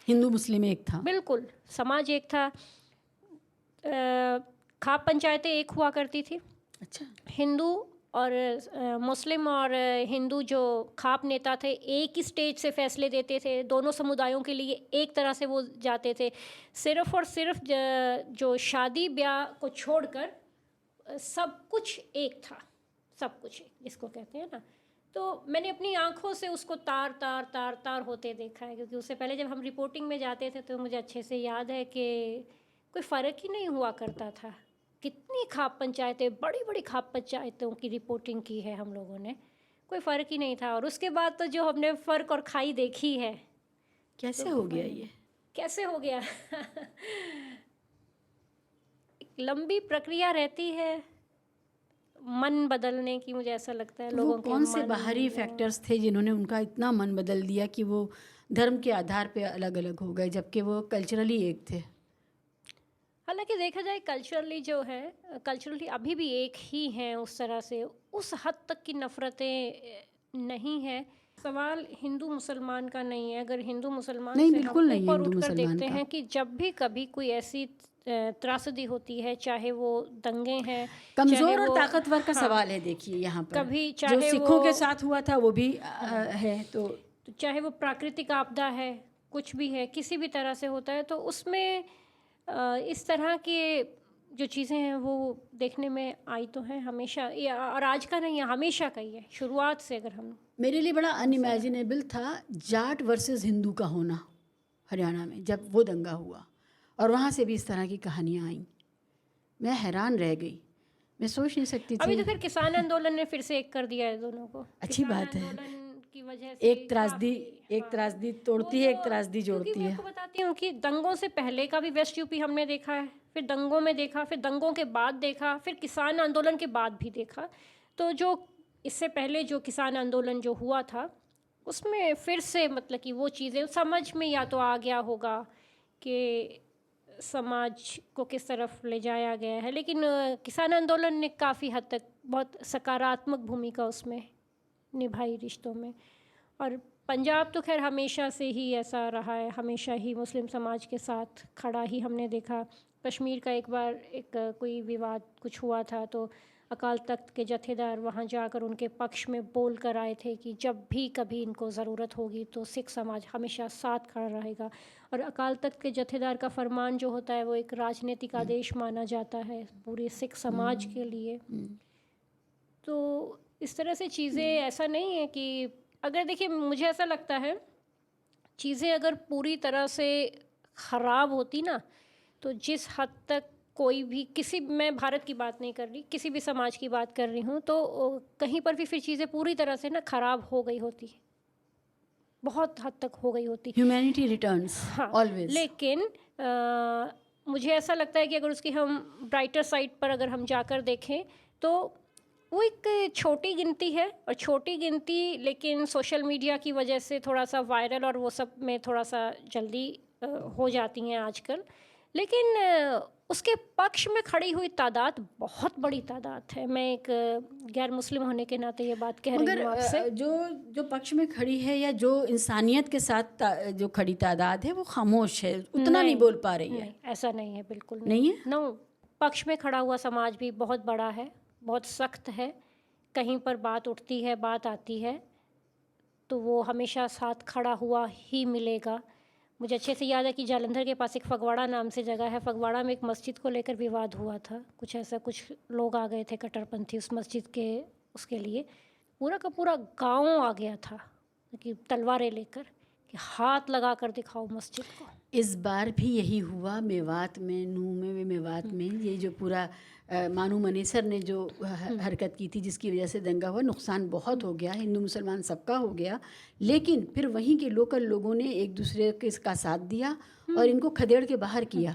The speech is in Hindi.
हिंदू मुस्लिम एक था। बिल्कुल, समाज एक था। खाप पंचायतें एक हुआ करती थी। अच्छा। हिंदू और मुस्लिम और हिंदू जो खाप नेता थे एक ही स्टेज से फैसले देते थे, दोनों समुदायों के लिए एक तरह से वो जाते थे। सिर्फ़ और सिर्फ जो शादी ब्याह को छोड़कर सब कुछ एक था, सब कुछ एक जिसको कहते हैं ना। तो मैंने अपनी आंखों से उसको तार तार तार तार होते देखा है, क्योंकि उससे पहले जब हम रिपोर्टिंग में जाते थे तो मुझे अच्छे से याद है कि कोई फ़र्क ही नहीं हुआ करता था। कितनी खाप पंचायतें, बड़ी बड़ी खाप पंचायतों की रिपोर्टिंग की है हम लोगों ने, कोई फ़र्क ही नहीं था। और उसके बाद तो जो हमने फ़र्क और खाई देखी है। कैसे तो हो गया ये? कैसे हो गया? एक लंबी प्रक्रिया रहती है मन बदलने की, मुझे ऐसा लगता है। तो वो लोगों के कौन से मन बाहरी फैक्टर्स थे जिन्होंने उनका इतना मन बदल दिया कि वो धर्म के आधार पे अलग अलग हो गए, जबकि वो कल्चरली एक थे? हालांकि देखा जाए कल्चरली जो है, कल्चरली अभी भी एक ही हैं उस तरह से, उस हद तक की नफ़रतें नहीं है। सवाल हिंदू मुसलमान का नहीं है। अगर हिंदू मुसलमान नहीं, से हम बिल्कुल नहीं है ऊपर हिंदू उठकर मुसलमान देखते का। हैं कि जब भी कभी कोई ऐसी त्रासदी होती है, चाहे वो दंगे हैं, चाहे कमज़ोर और वो, ताकतवर का हाँ, सवाल है। देखिए यहाँ पर कभी जो चाहे सिखों के वो, साथ हुआ था वो भी हाँ, है। तो तो चाहे वो प्राकृतिक आपदा है, कुछ भी है, किसी भी तरह से होता है, तो उसमें इस तरह के जो चीज़ें हैं वो देखने में आई तो हैं हमेशा। ये और आज का नहीं है, हमेशा का ही है, शुरुआत से। अगर हम मेरे लिए बड़ा अनइमेजिनेबल था जाट वर्सेस हिंदू का होना हरियाणा में, जब वो दंगा हुआ और वहाँ से भी इस तरह की कहानियाँ आईं। मैं हैरान रह गई, मैं सोच नहीं सकती अभी थी। तो फिर किसान आंदोलन ने फिर से एक कर दिया है दोनों को। अच्छी किसान बात है। आंदोलन की वजह से एक त्रासदी काफ़ी, एक हाँ, त्रासदी वो तोड़ती है, जो, एक त्रासदी क्योंकि जोड़ती मैं है। आपको बताती हूँ कि दंगों से पहले का भी वेस्ट यूपी हमने देखा है, फिर दंगों में देखा, फिर दंगों के बाद देखा, फिर किसान आंदोलन के बाद भी देखा। तो जो इससे पहले जो किसान आंदोलन जो हुआ था उसमें फिर से मतलब कि वो चीज़ें समझ में या तो आ गया होगा कि समाज को किस तरफ ले जाया गया है। लेकिन किसान आंदोलन ने काफ़ी हद तक बहुत सकारात्मक भूमिका उसमें निभाई रिश्तों में। और पंजाब तो खैर हमेशा से ही ऐसा रहा है, हमेशा ही मुस्लिम समाज के साथ खड़ा ही हमने देखा। कश्मीर का एक बार एक कोई विवाद कुछ हुआ था तो अकाल तख्त के जथेदार वहाँ जाकर उनके पक्ष में बोल कर आए थे कि जब भी कभी इनको ज़रूरत होगी तो सिख समाज हमेशा साथ खड़ा रहेगा। और अकाल तख्त के जथेदार का फरमान जो होता है वो एक राजनीतिक आदेश माना जाता है पूरे सिख समाज के लिए। तो इस तरह से चीज़ें, ऐसा नहीं है कि, अगर देखिए मुझे ऐसा लगता है चीज़ें अगर पूरी तरह से ख़राब होती ना, तो जिस हद तक कोई भी किसी, मैं भारत की बात नहीं कर रही, किसी भी समाज की बात कर रही हूँ, तो कहीं पर भी फिर चीज़ें पूरी तरह से ना ख़राब हो गई होती, बहुत हद तक हो गई होती। ह्यूमैनिटी रिटर्न्स हाँ, ऑलवेज। लेकिन मुझे ऐसा लगता है कि अगर उसकी हम ब्राइटर साइड पर अगर हम जाकर देखें तो वो एक छोटी गिनती है, और छोटी गिनती लेकिन सोशल मीडिया की वजह से थोड़ा सा वायरल और वो सब में थोड़ा सा जल्दी हो जाती हैं आजकल। लेकिन उसके पक्ष में खड़ी हुई तादाद बहुत बड़ी तादाद है। मैं एक गैर मुस्लिम होने के नाते ये बात कह रही मगर हूँ आपसे। जो जो पक्ष में खड़ी है या जो इंसानियत के साथ जो खड़ी तादाद है वो खामोश है, उतना नहीं बोल पा रही है। नहीं, ऐसा नहीं है, बिल्कुल नहीं नहीं। है। नो, पक्ष में खड़ा हुआ समाज भी बहुत बड़ा है, बहुत सख्त है। कहीं पर बात उठती है, बात आती है तो वो हमेशा साथ खड़ा हुआ ही मिलेगा। मुझे अच्छे से याद है कि जालंधर के पास एक फगवाड़ा नाम से जगह है, फगवाड़ा में एक मस्जिद को लेकर विवाद हुआ था। कुछ ऐसा, कुछ लोग आ गए थे कट्टरपंथी उस मस्जिद के उसके लिए, पूरा का पूरा गांव आ गया था कि तलवारें लेकर कि हाथ लगा कर दिखाओ मस्जिद को। इस बार भी यही हुआ मेवात में, नूह में, मेवात में। ये जो पूरा मानू मनेसर ने जो हरकत की थी जिसकी वजह से दंगा हुआ, नुकसान बहुत हो गया, हिंदू मुसलमान सबका हो गया। लेकिन फिर वहीं के लोकल लोगों ने एक दूसरे के इसका साथ दिया और इनको खदेड़ के बाहर किया।